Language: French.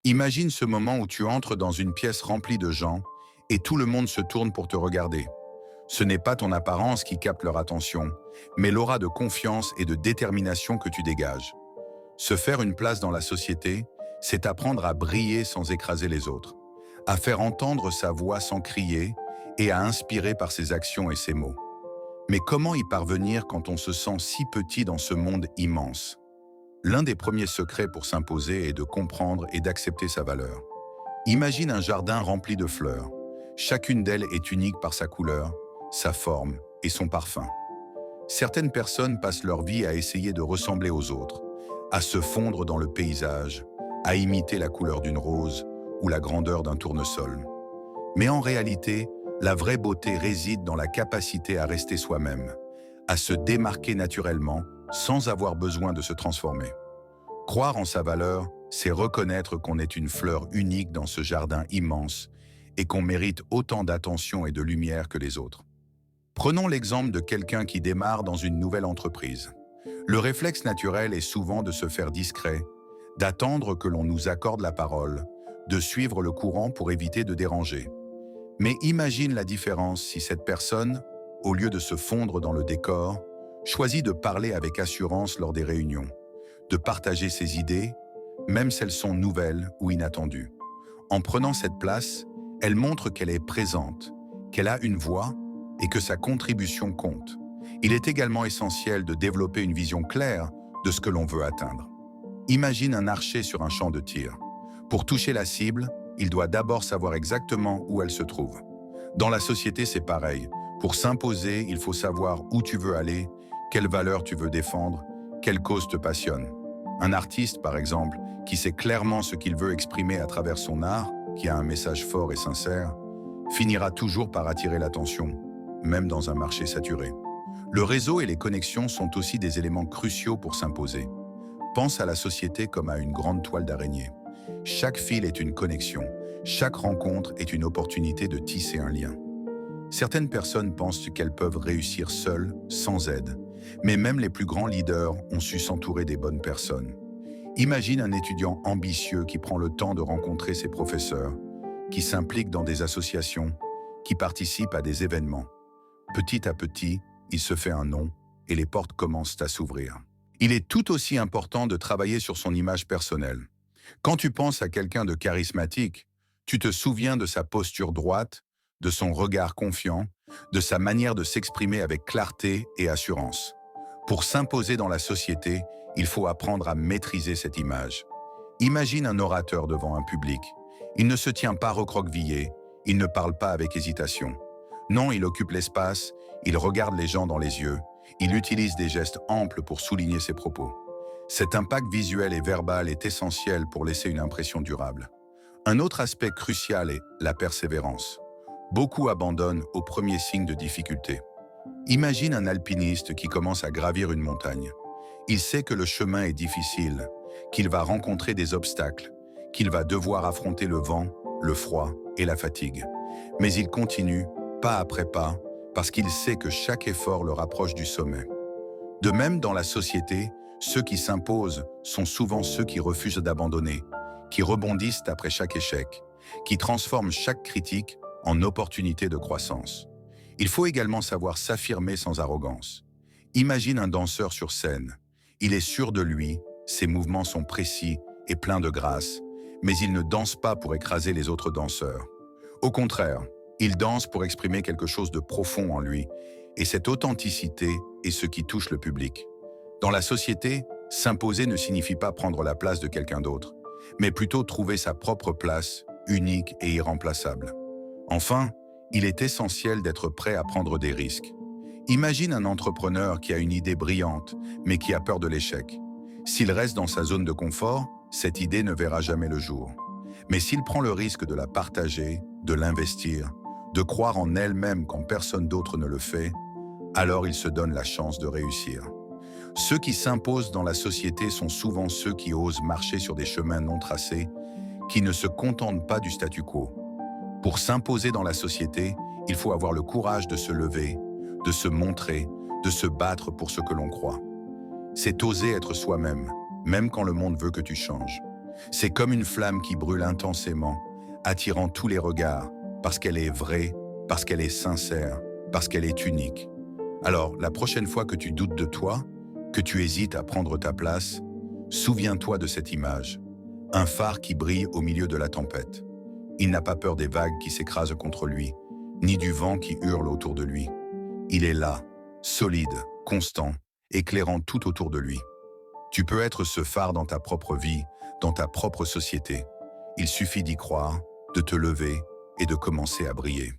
Imagine ce moment où tu entres dans une pièce remplie de gens et tout le monde se tourne pour te regarder. Ce n'est pas ton apparence qui capte leur attention, mais l'aura de confiance et de détermination que tu dégages. Se faire une place dans la société, c'est apprendre à briller sans écraser les autres, à faire entendre sa voix sans crier et à inspirer par ses actions et ses mots. Mais comment y parvenir quand on se sent si petit dans ce monde immense? L'un des premiers secrets pour s'imposer est de comprendre et d'accepter sa valeur. Imagine un jardin rempli de fleurs. Chacune d'elles est unique par sa couleur, sa forme et son parfum. Certaines personnes passent leur vie à essayer de ressembler aux autres, à se fondre dans le paysage, à imiter la couleur d'une rose ou la grandeur d'un tournesol. Mais en réalité, la vraie beauté réside dans la capacité à rester soi-même, à se démarquer naturellement sans avoir besoin de se transformer. Croire en sa valeur, c'est reconnaître qu'on est une fleur unique dans ce jardin immense et qu'on mérite autant d'attention et de lumière que les autres. Prenons l'exemple de quelqu'un qui démarre dans une nouvelle entreprise. Le réflexe naturel est souvent de se faire discret, d'attendre que l'on nous accorde la parole, de suivre le courant pour éviter de déranger. Mais imagine la différence si cette personne, au lieu de se fondre dans le décor, choisit de parler avec assurance lors des réunions, de partager ses idées, même si elles sont nouvelles ou inattendues. En prenant cette place, elle montre qu'elle est présente, qu'elle a une voix et que sa contribution compte. Il est également essentiel de développer une vision claire de ce que l'on veut atteindre. Imagine un archer sur un champ de tir. Pour toucher la cible, il doit d'abord savoir exactement où elle se trouve. Dans la société, c'est pareil. Pour s'imposer, il faut savoir où tu veux aller, quelles valeurs tu veux défendre, quelle cause te passionne. Un artiste, par exemple, qui sait clairement ce qu'il veut exprimer à travers son art, qui a un message fort et sincère, finira toujours par attirer l'attention, même dans un marché saturé. Le réseau et les connexions sont aussi des éléments cruciaux pour s'imposer. Pense à la société comme à une grande toile d'araignée. Chaque fil est une connexion, chaque rencontre est une opportunité de tisser un lien. Certaines personnes pensent qu'elles peuvent réussir seules, sans aide, mais même les plus grands leaders ont su s'entourer des bonnes personnes. Imagine un étudiant ambitieux qui prend le temps de rencontrer ses professeurs, qui s'implique dans des associations, qui participe à des événements. Petit à petit, il se fait un nom et les portes commencent à s'ouvrir. Il est tout aussi important de travailler sur son image personnelle. Quand tu penses à quelqu'un de charismatique, tu te souviens de sa posture droite, de son regard confiant, de sa manière de s'exprimer avec clarté et assurance. Pour s'imposer dans la société, il faut apprendre à maîtriser cette image. Imagine un orateur devant un public. Il ne se tient pas recroquevillé, il ne parle pas avec hésitation. Non, il occupe l'espace, il regarde les gens dans les yeux, il utilise des gestes amples pour souligner ses propos. Cet impact visuel et verbal est essentiel pour laisser une impression durable. Un autre aspect crucial est la persévérance. Beaucoup abandonnent au premier signe de difficulté. Imagine un alpiniste qui commence à gravir une montagne. Il sait que le chemin est difficile, qu'il va rencontrer des obstacles, qu'il va devoir affronter le vent, le froid et la fatigue. Mais il continue, pas après pas, parce qu'il sait que chaque effort le rapproche du sommet. De même, dans la société, ceux qui s'imposent sont souvent ceux qui refusent d'abandonner, qui rebondissent après chaque échec, qui transforment chaque critique en opportunité de croissance. Il faut également savoir s'affirmer sans arrogance. Imagine un danseur sur scène. Il est sûr de lui, ses mouvements sont précis et pleins de grâce, mais il ne danse pas pour écraser les autres danseurs. Au contraire, il danse pour exprimer quelque chose de profond en lui, et cette authenticité est ce qui touche le public. Dans la société, s'imposer ne signifie pas prendre la place de quelqu'un d'autre, mais plutôt trouver sa propre place, unique et irremplaçable. Enfin, il est essentiel d'être prêt à prendre des risques. Imagine un entrepreneur qui a une idée brillante, mais qui a peur de l'échec. S'il reste dans sa zone de confort, cette idée ne verra jamais le jour. Mais s'il prend le risque de la partager, de l'investir, de croire en elle-même quand personne d'autre ne le fait, alors il se donne la chance de réussir. Ceux qui s'imposent dans la société sont souvent ceux qui osent marcher sur des chemins non tracés, qui ne se contentent pas du statu quo. Pour s'imposer dans la société, il faut avoir le courage de se lever, de se montrer, de se battre pour ce que l'on croit. C'est oser être soi-même, même quand le monde veut que tu changes. C'est comme une flamme qui brûle intensément, attirant tous les regards, parce qu'elle est vraie, parce qu'elle est sincère, parce qu'elle est unique. Alors, la prochaine fois que tu doutes de toi, que tu hésites à prendre ta place, souviens-toi de cette image. Un phare qui brille au milieu de la tempête. Il n'a pas peur des vagues qui s'écrasent contre lui, ni du vent qui hurle autour de lui. Il est là, solide, constant, éclairant tout autour de lui. Tu peux être ce phare dans ta propre vie, dans ta propre société. Il suffit d'y croire, de te lever et de commencer à briller.